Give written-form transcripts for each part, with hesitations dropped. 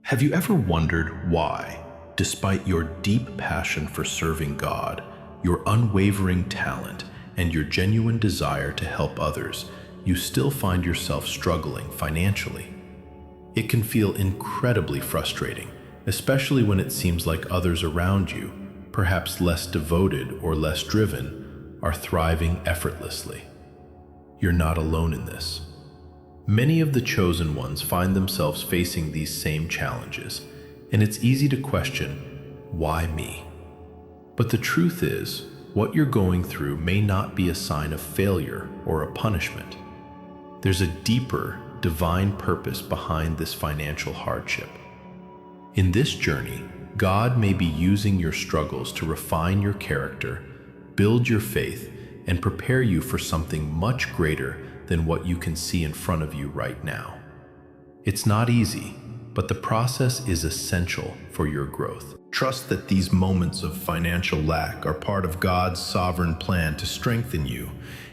Have you ever wondered why, despite your deep passion for serving God, your unwavering talent, and your genuine desire to help others, you still find yourself struggling financially? It can feel incredibly frustrating, especially when it seems like others around you, perhaps less devoted or less driven, are thriving effortlessly. You're not alone in this. Many of the chosen ones find themselves facing these same challenges, and it's easy to question, why me? But the truth is, what you're going through may not be a sign of failure or a punishment. There's a deeper, divine purpose behind this financial hardship. In this journey, God may be using your struggles to refine your character, build your faith, and prepare you for something much greater than what you can see in front of you right now. It's not easy, but the process is essential for your growth. Trust that these moments of financial lack are part of God's sovereign plan to strengthen you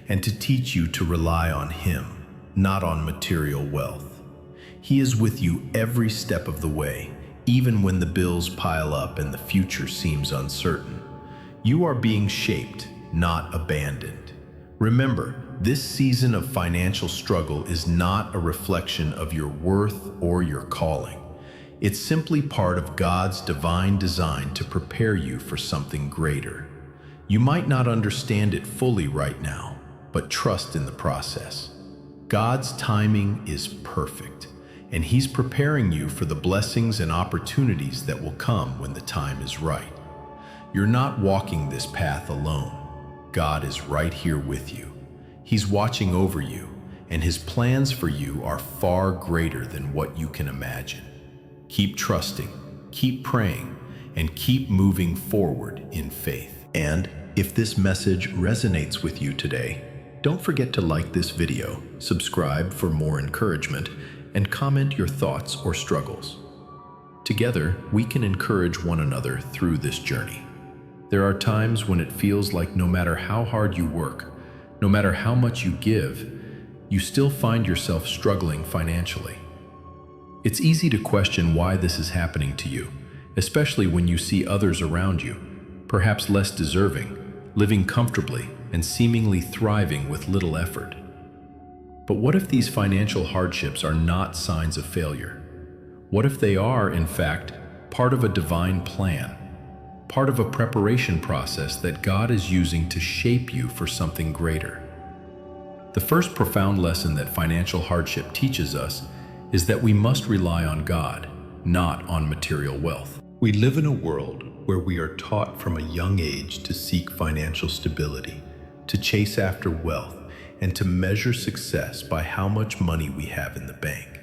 and to teach you to rely on Him, not on material wealth. He is with you every step of the way, even when the bills pile up and the future seems uncertain. You are being shaped, not abandoned. Remember, this season of financial struggle is not a reflection of your worth or your calling. It's simply part of God's divine design to prepare you for something greater. You might not understand it fully right now, but trust in the process. God's timing is perfect, and He's preparing you for the blessings and opportunities that will come when the time is right. You're not walking this path alone. God is right here with you. He's watching over you, and His plans for you are far greater than what you can imagine. Keep trusting, keep praying, and keep moving forward in faith. And if this message resonates with you today, don't forget to like this video, subscribe for more encouragement, and comment your thoughts or struggles. Together, we can encourage one another through this journey. There are times when it feels like no matter how hard you work, no matter how much you give, you still find yourself struggling financially. It's easy to question why this is happening to you, especially when you see others around you, perhaps less deserving, living comfortably and seemingly thriving with little effort. But what if these financial hardships are not signs of failure? What if they are, in fact, part of a divine plan? Part of a preparation process that God is using to shape you for something greater. The first profound lesson that financial hardship teaches us is that we must rely on God, not on material wealth. We live in a world where we are taught from a young age to seek financial stability, to chase after wealth, and to measure success by how much money we have in the bank.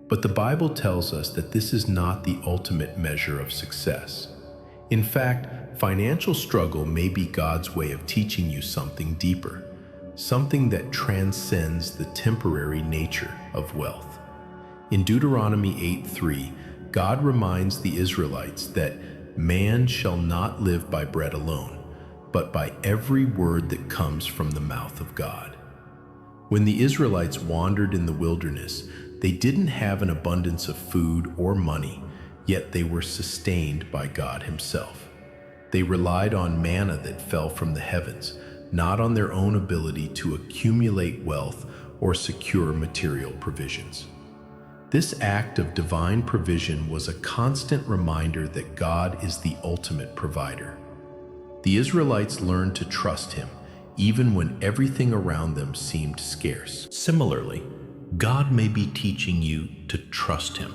But the Bible tells us that this is not the ultimate measure of success. In fact, financial struggle may be God's way of teaching you something deeper, something that transcends the temporary nature of wealth. In Deuteronomy 8:3, God reminds the Israelites that man shall not live by bread alone, but by every word that comes from the mouth of God. When the Israelites wandered in the wilderness, they didn't have an abundance of food or money, yet they were sustained by God Himself. They relied on manna that fell from the heavens, not on their own ability to accumulate wealth or secure material provisions. This act of divine provision was a constant reminder that God is the ultimate provider. The Israelites learned to trust Him, even when everything around them seemed scarce. Similarly, God may be teaching you to trust Him,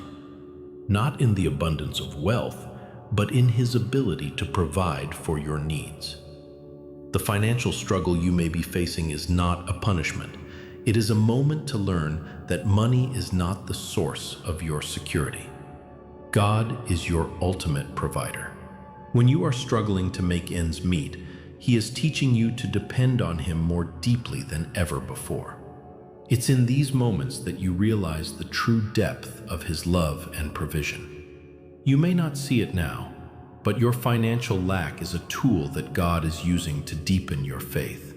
not in the abundance of wealth, but in His ability to provide for your needs. The financial struggle you may be facing is not a punishment. It is a moment to learn that money is not the source of your security. God is your ultimate provider. When you are struggling to make ends meet, He is teaching you to depend on Him more deeply than ever before. It's in these moments that you realize the true depth of His love and provision. You may not see it now, but your financial lack is a tool that God is using to deepen your faith.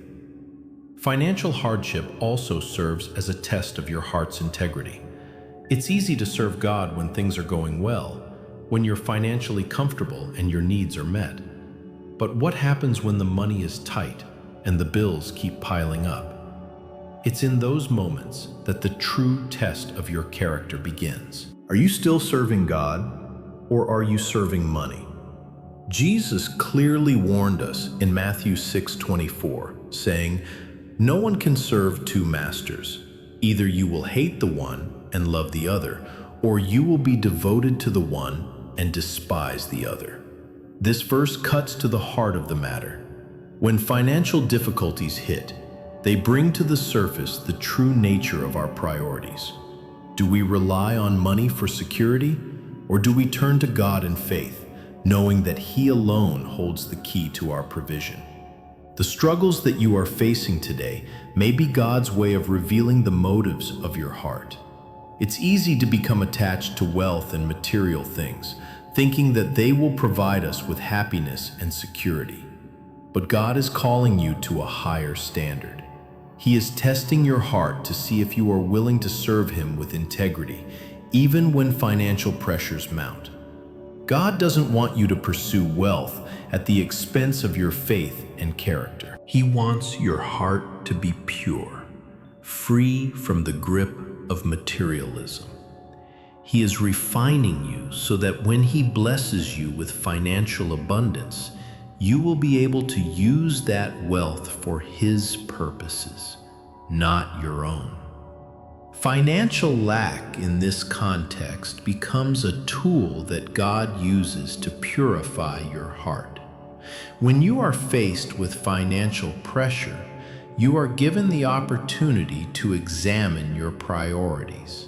Financial hardship also serves as a test of your heart's integrity. It's easy to serve God when things are going well, when you're financially comfortable and your needs are met. But what happens when the money is tight and the bills keep piling up? It's in those moments that the true test of your character begins. Are you still serving God, or are you serving money? Jesus clearly warned us in Matthew 6:24, saying, "No one can serve two masters. Either you will hate the one and love the other, or you will be devoted to the one and despise the other." This verse cuts to the heart of the matter. When financial difficulties hit, they bring to the surface the true nature of our priorities. Do we rely on money for security, or do we turn to God in faith, knowing that He alone holds the key to our provision? The struggles that you are facing today may be God's way of revealing the motives of your heart. It's easy to become attached to wealth and material things, thinking that they will provide us with happiness and security. But God is calling you to a higher standard. He is testing your heart to see if you are willing to serve Him with integrity, even when financial pressures mount. God doesn't want you to pursue wealth at the expense of your faith and character. He wants your heart to be pure, free from the grip of materialism. He is refining you so that when He blesses you with financial abundance, you will be able to use that wealth for His purposes, not your own. Financial lack in this context becomes a tool that God uses to purify your heart. When you are faced with financial pressure, you are given the opportunity to examine your priorities.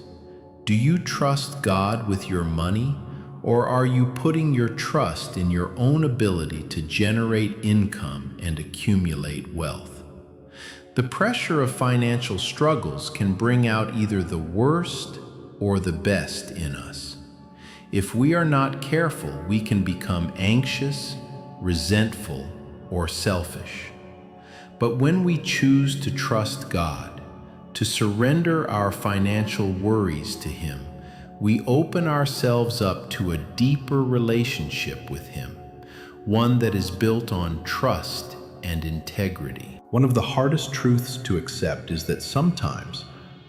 Do you trust God with your money, or are you putting your trust in your own ability to generate income and accumulate wealth? The pressure of financial struggles can bring out either the worst or the best in us. If we are not careful, we can become anxious, resentful, or selfish. But when we choose to trust God, to surrender our financial worries to Him, we open ourselves up to a deeper relationship with Him, one that is built on trust and integrity. One of the hardest truths to accept is that sometimes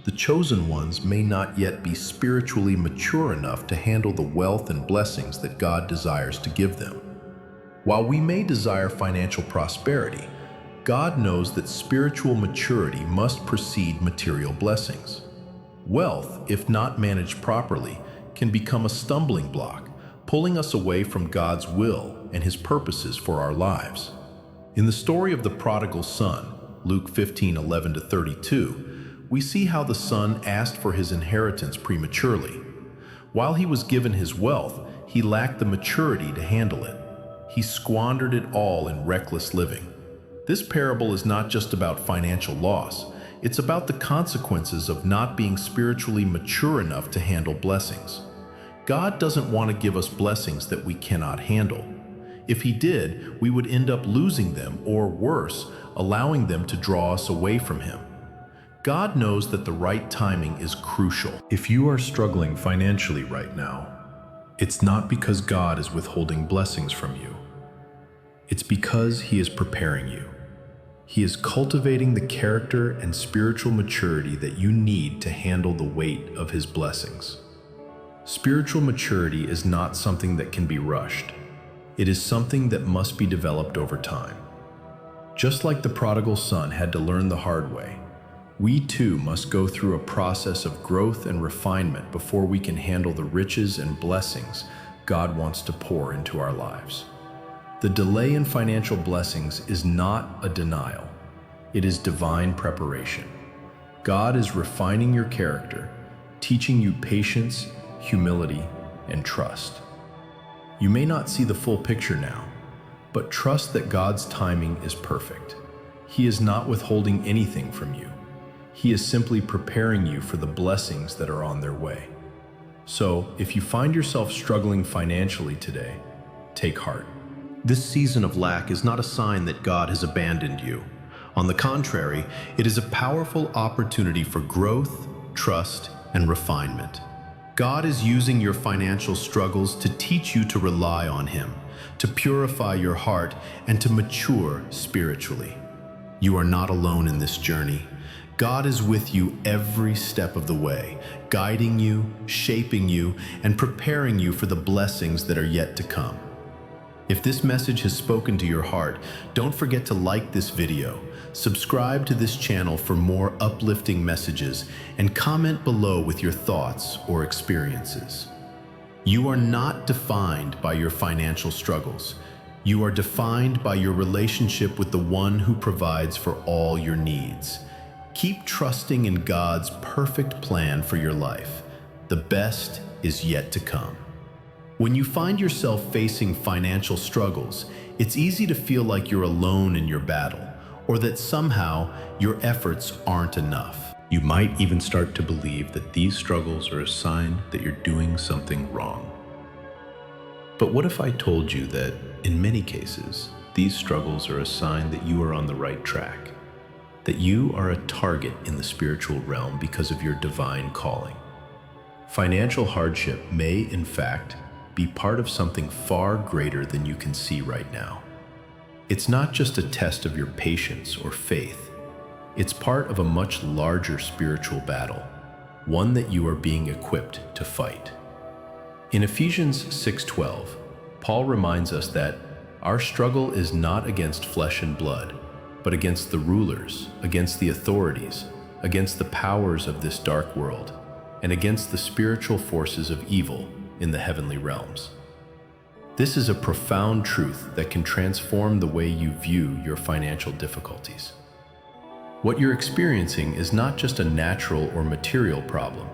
the chosen ones may not yet be spiritually mature enough to handle the wealth and blessings that God desires to give them. While we may desire financial prosperity, God knows that spiritual maturity must precede material blessings. Wealth, if not managed properly, can become a stumbling block, pulling us away from God's will and His purposes for our lives. In the story of the prodigal son, Luke 15:11-32, we see how the son asked for his inheritance prematurely. While he was given his wealth, he lacked the maturity to handle it. He squandered it all in reckless living. This parable is not just about financial loss. It's about the consequences of not being spiritually mature enough to handle blessings. God doesn't want to give us blessings that we cannot handle. If He did, we would end up losing them, or worse, allowing them to draw us away from Him. God knows that the right timing is crucial. If you are struggling financially right now, it's not because God is withholding blessings from you. It's because He is preparing you. He is cultivating the character and spiritual maturity that you need to handle the weight of His blessings. Spiritual maturity is not something that can be rushed. It is something that must be developed over time. Just like the prodigal son had to learn the hard way, we too must go through a process of growth and refinement before we can handle the riches and blessings God wants to pour into our lives. The delay in financial blessings is not a denial. It is divine preparation. God is refining your character, teaching you patience, humility, and trust. You may not see the full picture now, but trust that God's timing is perfect. He is not withholding anything from you. He is simply preparing you for the blessings that are on their way. So, if you find yourself struggling financially today, take heart. This season of lack is not a sign that God has abandoned you. On the contrary, it is a powerful opportunity for growth, trust, and refinement. God is using your financial struggles to teach you to rely on Him, to purify your heart, and to mature spiritually. You are not alone in this journey. God is with you every step of the way, guiding you, shaping you, and preparing you for the blessings that are yet to come. If this message has spoken to your heart, don't forget to like this video, subscribe to this channel for more uplifting messages, and comment below with your thoughts or experiences. You are not defined by your financial struggles. You are defined by your relationship with the one who provides for all your needs. Keep trusting in God's perfect plan for your life. The best is yet to come. When you find yourself facing financial struggles, it's easy to feel like you're alone in your battle, or that somehow your efforts aren't enough. You might even start to believe that these struggles are a sign that you're doing something wrong. But what if I told you that, in many cases, these struggles are a sign that you are on the right track, that you are a target in the spiritual realm because of your divine calling? Financial hardship may, in fact, be part of something far greater than you can see right now. It's not just a test of your patience or faith. It's part of a much larger spiritual battle, one that you are being equipped to fight. In Ephesians 6:12, Paul reminds us that our struggle is not against flesh and blood, but against the rulers, against the authorities, against the powers of this dark world, and against the spiritual forces of evil in the heavenly realms. This is a profound truth that can transform the way you view your financial difficulties. What you're experiencing is not just a natural or material problem,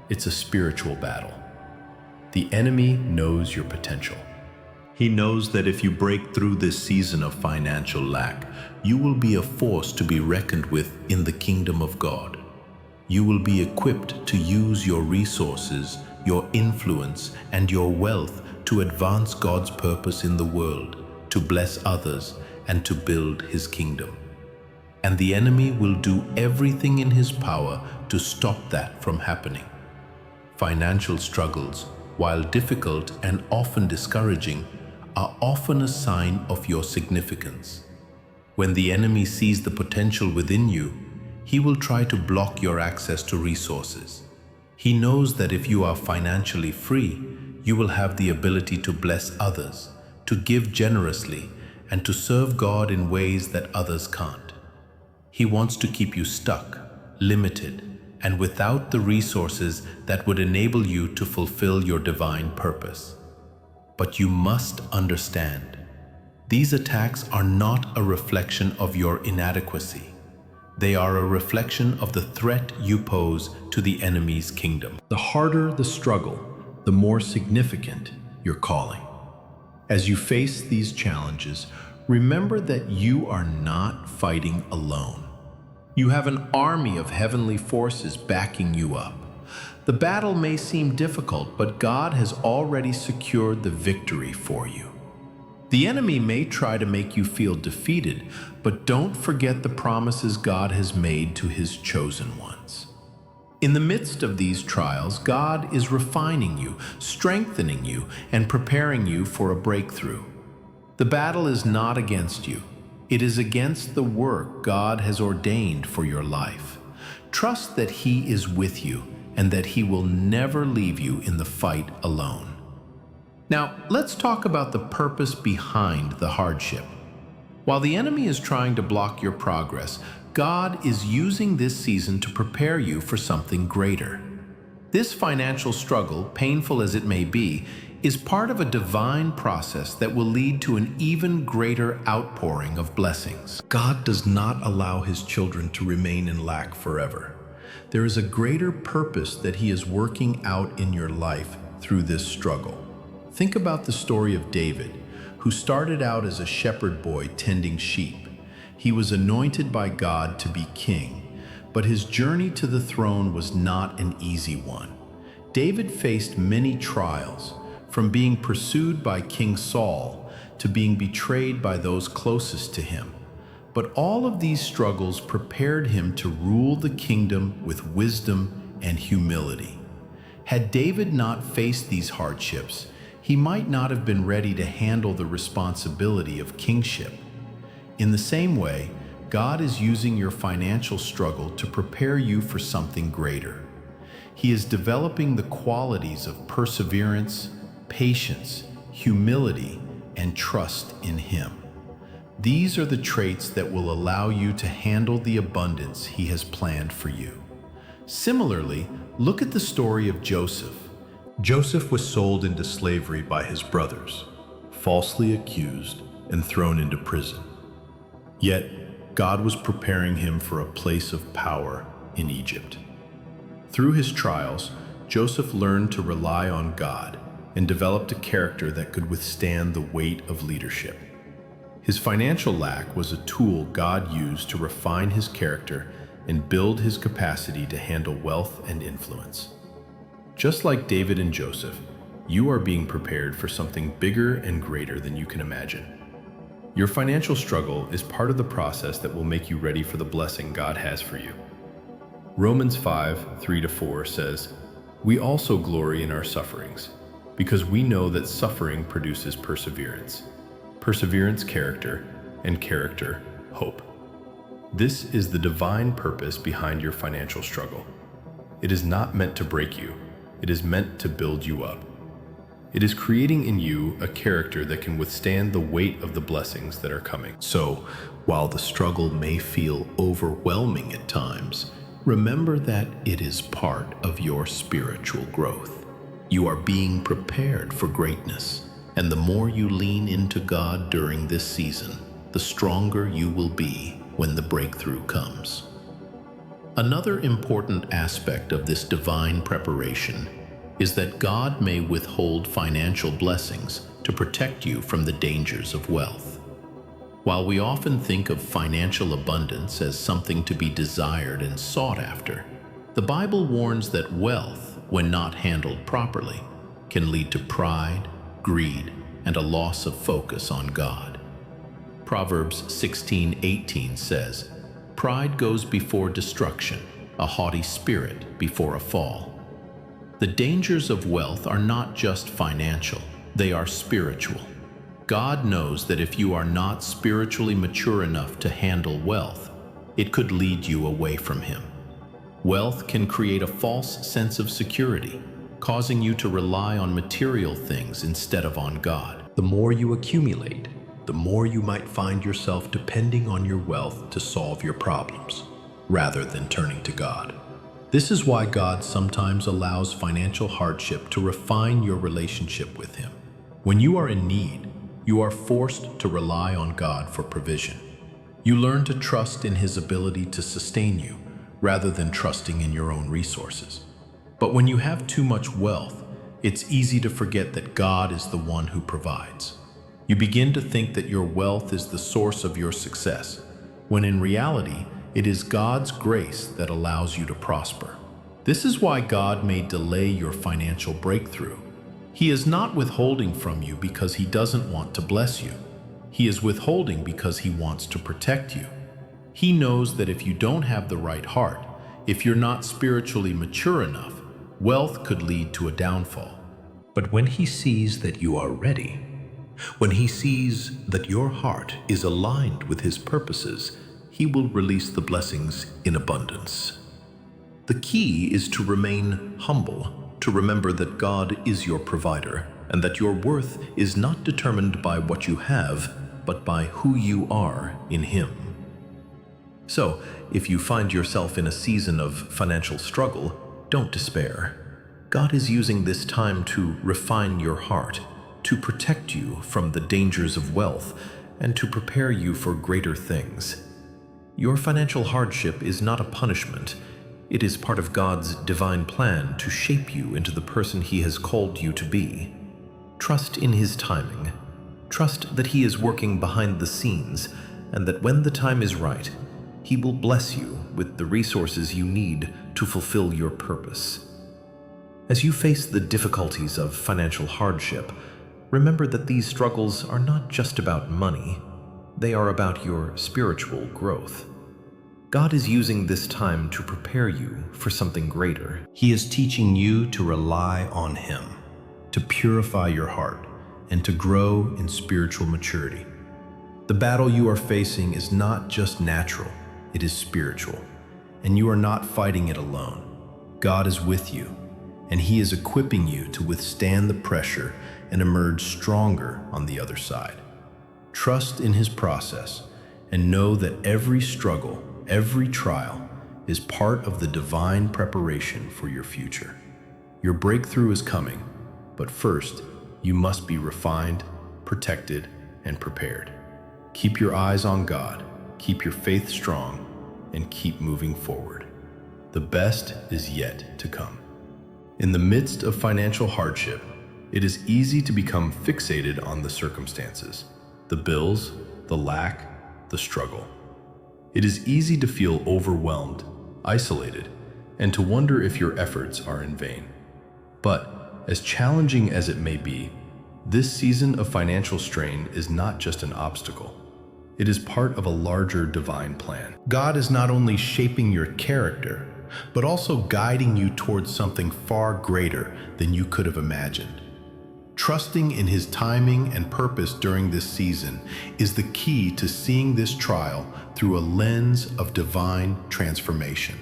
it's a spiritual battle. The enemy knows your potential. He knows that if you break through this season of financial lack, you will be a force to be reckoned with in the kingdom of God. You will be equipped to use your resources, your influence, and your wealth to advance God's purpose in the world, to bless others, and to build His kingdom. And the enemy will do everything in his power to stop that from happening. Financial struggles, while difficult and often discouraging, are often a sign of your significance. When the enemy sees the potential within you, he will try to block your access to resources. He knows that if you are financially free, you will have the ability to bless others, to give generously, and to serve God in ways that others can't. He wants to keep you stuck, limited, and without the resources that would enable you to fulfill your divine purpose. But you must understand, these attacks are not a reflection of your inadequacy. They are a reflection of the threat you pose to the enemy's kingdom. The harder the struggle, the more significant your calling. As you face these challenges, remember that you are not fighting alone. You have an army of heavenly forces backing you up. The battle may seem difficult, but God has already secured the victory for you. The enemy may try to make you feel defeated, but don't forget the promises God has made to His chosen ones. In the midst of these trials, God is refining you, strengthening you, and preparing you for a breakthrough. The battle is not against you. It is against the work God has ordained for your life. Trust that He is with you and that He will never leave you in the fight alone. Now, let's talk about the purpose behind the hardship. While the enemy is trying to block your progress, God is using this season to prepare you for something greater. This financial struggle, painful as it may be, is part of a divine process that will lead to an even greater outpouring of blessings. God does not allow His children to remain in lack forever. There is a greater purpose that He is working out in your life through this struggle. Think about the story of David, who started out as a shepherd boy tending sheep. He was anointed by God to be king, but his journey to the throne was not an easy one. David faced many trials, from being pursued by King Saul to being betrayed by those closest to him. But all of these struggles prepared him to rule the kingdom with wisdom and humility. Had David not faced these hardships, he might not have been ready to handle the responsibility of kingship. In the same way, God is using your financial struggle to prepare you for something greater. He is developing the qualities of perseverance, patience, humility, and trust in Him. These are the traits that will allow you to handle the abundance He has planned for you. Similarly, look at the story of Joseph. Joseph was sold into slavery by his brothers, falsely accused and thrown into prison. Yet, God was preparing him for a place of power in Egypt. Through his trials, Joseph learned to rely on God and developed a character that could withstand the weight of leadership. His financial lack was a tool God used to refine his character and build his capacity to handle wealth and influence. Just like David and Joseph, you are being prepared for something bigger and greater than you can imagine. Your financial struggle is part of the process that will make you ready for the blessing God has for you. Romans 5:3-4 says, "We also glory in our sufferings, because we know that suffering produces perseverance. Perseverance, character, and character, hope." This is the divine purpose behind your financial struggle. It is not meant to break you. It is meant to build you up. It is creating in you a character that can withstand the weight of the blessings that are coming. So, while the struggle may feel overwhelming at times, remember that it is part of your spiritual growth. You are being prepared for greatness, and the more you lean into God during this season, the stronger you will be when the breakthrough comes. Another important aspect of this divine preparation is that God may withhold financial blessings to protect you from the dangers of wealth. While we often think of financial abundance as something to be desired and sought after, the Bible warns that wealth, when not handled properly, can lead to pride, greed, and a loss of focus on God. Proverbs 16:18 says, "Pride goes before destruction, a haughty spirit before a fall." The dangers of wealth are not just financial, they are spiritual. God knows that if you are not spiritually mature enough to handle wealth, it could lead you away from Him. Wealth can create a false sense of security, causing you to rely on material things instead of on God. The more you accumulate, the more you might find yourself depending on your wealth to solve your problems, rather than turning to God. This is why God sometimes allows financial hardship to refine your relationship with Him. When you are in need, you are forced to rely on God for provision. You learn to trust in His ability to sustain you, rather than trusting in your own resources. But when you have too much wealth, it's easy to forget that God is the one who provides. You begin to think that your wealth is the source of your success, when in reality, it is God's grace that allows you to prosper. This is why God may delay your financial breakthrough. He is not withholding from you because He doesn't want to bless you. He is withholding because He wants to protect you. He knows that if you don't have the right heart, if you're not spiritually mature enough, wealth could lead to a downfall. But when He sees that you are ready, when He sees that your heart is aligned with His purposes, He will release the blessings in abundance. The key is to remain humble, to remember that God is your provider, and that your worth is not determined by what you have, but by who you are in Him. So, if you find yourself in a season of financial struggle, don't despair. God is using this time to refine your heart, to protect you from the dangers of wealth, and to prepare you for greater things. Your financial hardship is not a punishment. It is part of God's divine plan to shape you into the person He has called you to be. Trust in His timing. Trust that He is working behind the scenes, and that when the time is right, He will bless you with the resources you need to fulfill your purpose. As you face the difficulties of financial hardship, remember that these struggles are not just about money. They are about your spiritual growth. God is using this time to prepare you for something greater. He is teaching you to rely on Him, to purify your heart, and to grow in spiritual maturity. The battle you are facing is not just natural, it is spiritual, and you are not fighting it alone. God is with you, and He is equipping you to withstand the pressure and emerge stronger on the other side. Trust in His process and know that every struggle, every trial is part of the divine preparation for your future. Your breakthrough is coming, but first, you must be refined, protected, and prepared. Keep your eyes on God, keep your faith strong, and keep moving forward. The best is yet to come. In the midst of financial hardship, it is easy to become fixated on the circumstances, the bills, the lack, the struggle. It is easy to feel overwhelmed, isolated, and to wonder if your efforts are in vain. But, as challenging as it may be, this season of financial strain is not just an obstacle. It is part of a larger divine plan. God is not only shaping your character, but also guiding you towards something far greater than you could have imagined. Trusting in His timing and purpose during this season is the key to seeing this trial through a lens of divine transformation.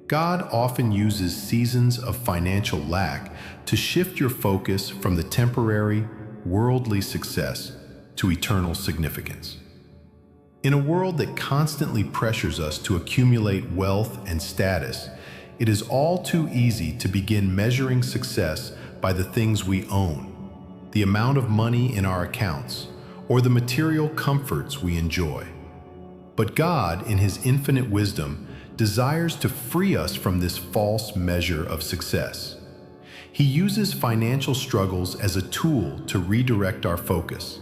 God often uses seasons of financial lack to shift your focus from the temporary, worldly success to eternal significance. In a world that constantly pressures us to accumulate wealth and status, it is all too easy to begin measuring success by the things we own, the amount of money in our accounts, or the material comforts we enjoy. But God, in His infinite wisdom, desires to free us from this false measure of success. He uses financial struggles as a tool to redirect our focus,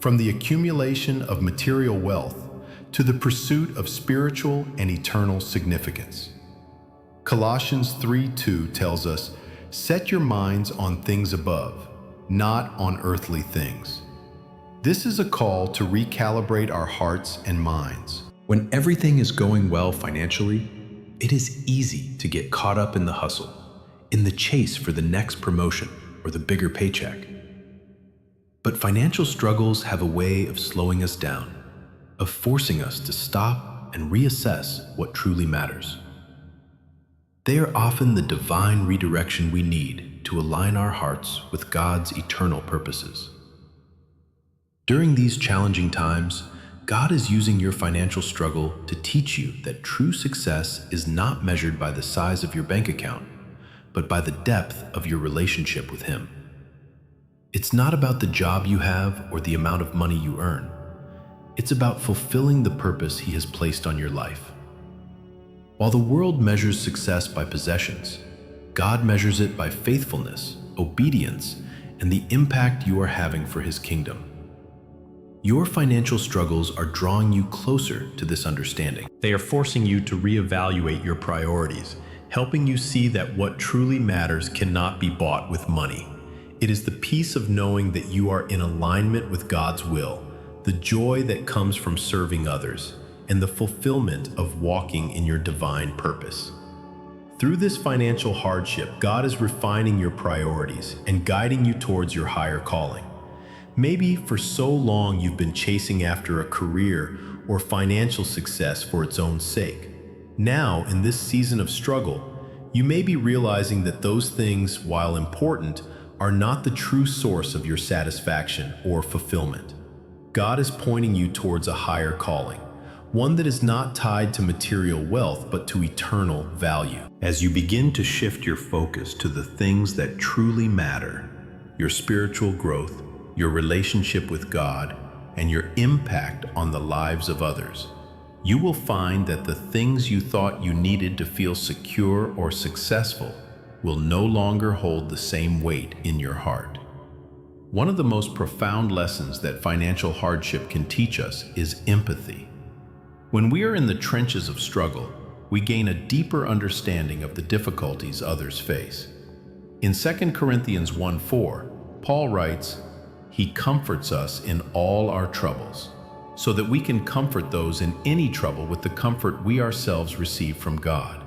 from the accumulation of material wealth to the pursuit of spiritual and eternal significance. Colossians 3:2 tells us, "Set your minds on things above, not on earthly things." This is a call to recalibrate our hearts and minds. When everything is going well financially, it is easy to get caught up in the hustle, in the chase for the next promotion or the bigger paycheck. But financial struggles have a way of slowing us down, of forcing us to stop and reassess what truly matters. They are often the divine redirection we need to align our hearts with God's eternal purposes. During these challenging times, God is using your financial struggle to teach you that true success is not measured by the size of your bank account, but by the depth of your relationship with Him. It's not about the job you have or the amount of money you earn. It's about fulfilling the purpose He has placed on your life. While the world measures success by possessions, God measures it by faithfulness, obedience, and the impact you are having for His kingdom. Your financial struggles are drawing you closer to this understanding. They are forcing you to reevaluate your priorities, helping you see that what truly matters cannot be bought with money. It is the peace of knowing that you are in alignment with God's will, the joy that comes from serving others, and the fulfillment of walking in your divine purpose. Through this financial hardship, God is refining your priorities and guiding you towards your higher calling. Maybe for so long you've been chasing after a career or financial success for its own sake. Now, in this season of struggle, you may be realizing that those things, while important, are not the true source of your satisfaction or fulfillment. God is pointing you towards a higher calling, one that is not tied to material wealth but to eternal value. As you begin to shift your focus to the things that truly matter, your spiritual growth, your relationship with God, and your impact on the lives of others, you will find that the things you thought you needed to feel secure or successful will no longer hold the same weight in your heart. One of the most profound lessons that financial hardship can teach us is empathy. When we are in the trenches of struggle, we gain a deeper understanding of the difficulties others face. In 2 Corinthians 1:4, Paul writes, "He comforts us in all our troubles, so that we can comfort those in any trouble with the comfort we ourselves receive from God.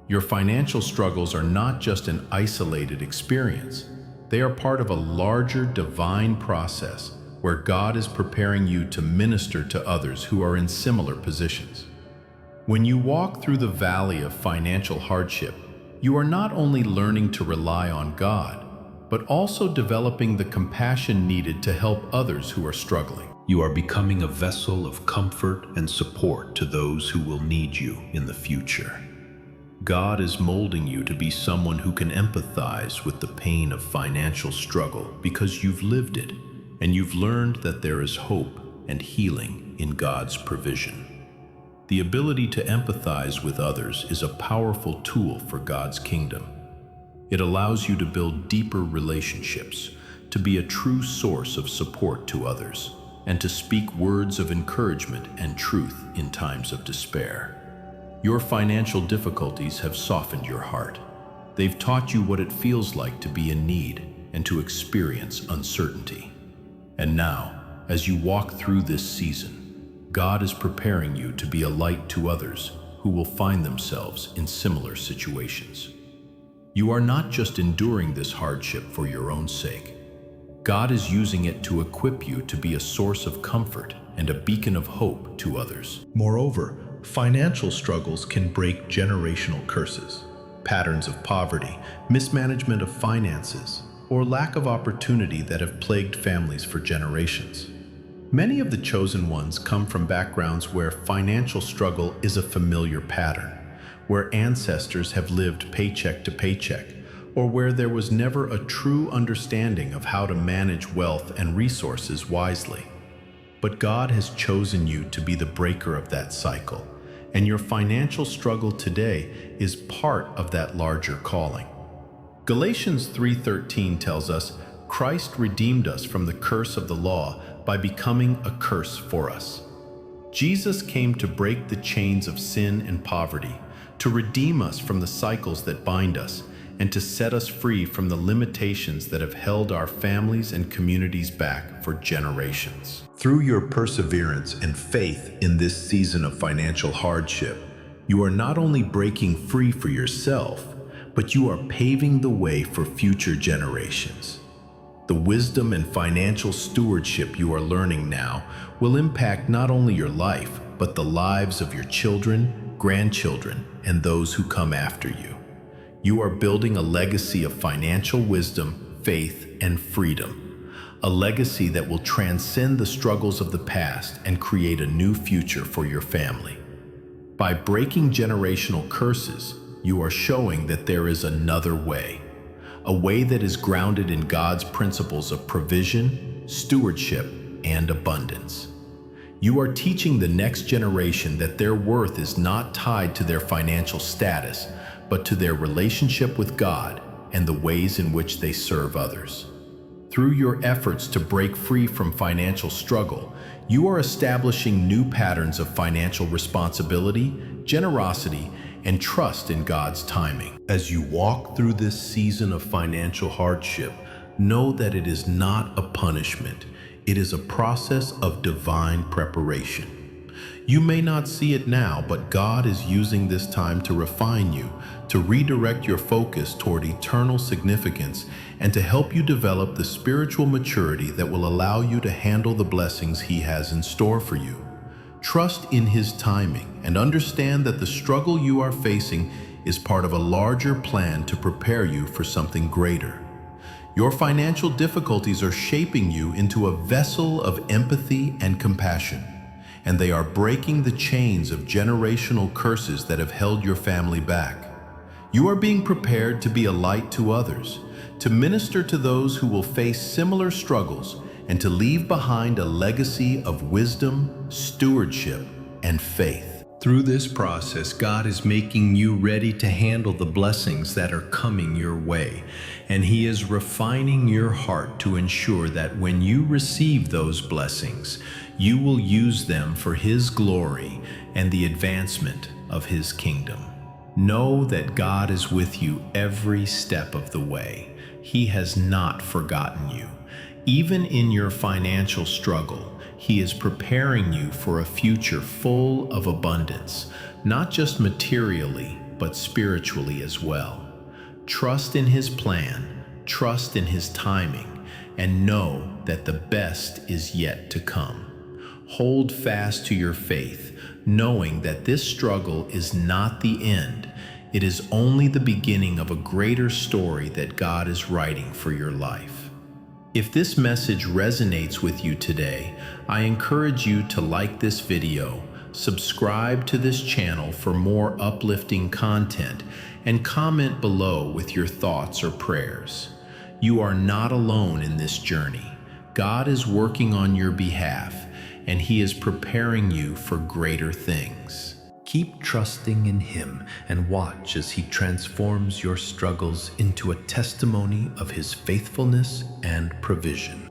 Your financial struggles are not just an isolated experience. They are part of a larger divine process where God is preparing you to minister to others who are in similar positions. When you walk through the valley of financial hardship, you are not only learning to rely on God, but also developing the compassion needed to help others who are struggling. You are becoming a vessel of comfort and support to those who will need you in the future. God is molding you to be someone who can empathize with the pain of financial struggle because you've lived it, and you've learned that there is hope and healing in God's provision. The ability to empathize with others is a powerful tool for God's kingdom. It allows you to build deeper relationships, to be a true source of support to others, and to speak words of encouragement and truth in times of despair. Your financial difficulties have softened your heart. They've taught you what it feels like to be in need and to experience uncertainty. And now, as you walk through this season, God is preparing you to be a light to others who will find themselves in similar situations. You are not just enduring this hardship for your own sake. God is using it to equip you to be a source of comfort and a beacon of hope to others. Moreover, financial struggles can break generational curses. Patterns of poverty, mismanagement of finances, or lack of opportunity that have plagued families for generations. Many of the chosen ones come from backgrounds where financial struggle is a familiar pattern, where ancestors have lived paycheck to paycheck, or where there was never a true understanding of how to manage wealth and resources wisely. But God has chosen you to be the breaker of that cycle, and your financial struggle today is part of that larger calling. Galatians 3:13 tells us, Christ redeemed us from the curse of the law by becoming a curse for us. Jesus came to break the chains of sin and poverty, to redeem us from the cycles that bind us, and to set us free from the limitations that have held our families and communities back for generations. Through your perseverance and faith in this season of financial hardship, you are not only breaking free for yourself, but you are paving the way for future generations. The wisdom and financial stewardship you are learning now will impact not only your life, but the lives of your children, grandchildren, and those who come after you. You are building a legacy of financial wisdom, faith, and freedom, a legacy that will transcend the struggles of the past and create a new future for your family. By breaking generational curses, you are showing that there is another way, a way that is grounded in God's principles of provision, stewardship, and abundance. You are teaching the next generation that their worth is not tied to their financial status, but to their relationship with God and the ways in which they serve others. Through your efforts to break free from financial struggle, you are establishing new patterns of financial responsibility, generosity, and trust in God's timing. As you walk through this season of financial hardship, know that it is not a punishment. It is a process of divine preparation. You may not see it now, but God is using this time to refine you, to redirect your focus toward eternal significance, and to help you develop the spiritual maturity that will allow you to handle the blessings He has in store for you. Trust in His timing and understand that the struggle you are facing is part of a larger plan to prepare you for something greater. Your financial difficulties are shaping you into a vessel of empathy and compassion, and they are breaking the chains of generational curses that have held your family back. You are being prepared to be a light to others, to minister to those who will face similar struggles, and to leave behind a legacy of wisdom, stewardship, and faith. Through this process, God is making you ready to handle the blessings that are coming your way, and He is refining your heart to ensure that when you receive those blessings, you will use them for His glory and the advancement of His kingdom. Know that God is with you every step of the way. He has not forgotten you. Even in your financial struggle, He is preparing you for a future full of abundance, not just materially, but spiritually as well. Trust in His plan, trust in His timing, and know that the best is yet to come. Hold fast to your faith, knowing that this struggle is not the end. It is only the beginning of a greater story that God is writing for your life. If this message resonates with you today, I encourage you to like this video, subscribe to this channel for more uplifting content, and comment below with your thoughts or prayers. You are not alone in this journey. God is working on your behalf, and He is preparing you for greater things. Keep trusting in Him and watch as He transforms your struggles into a testimony of His faithfulness and provision.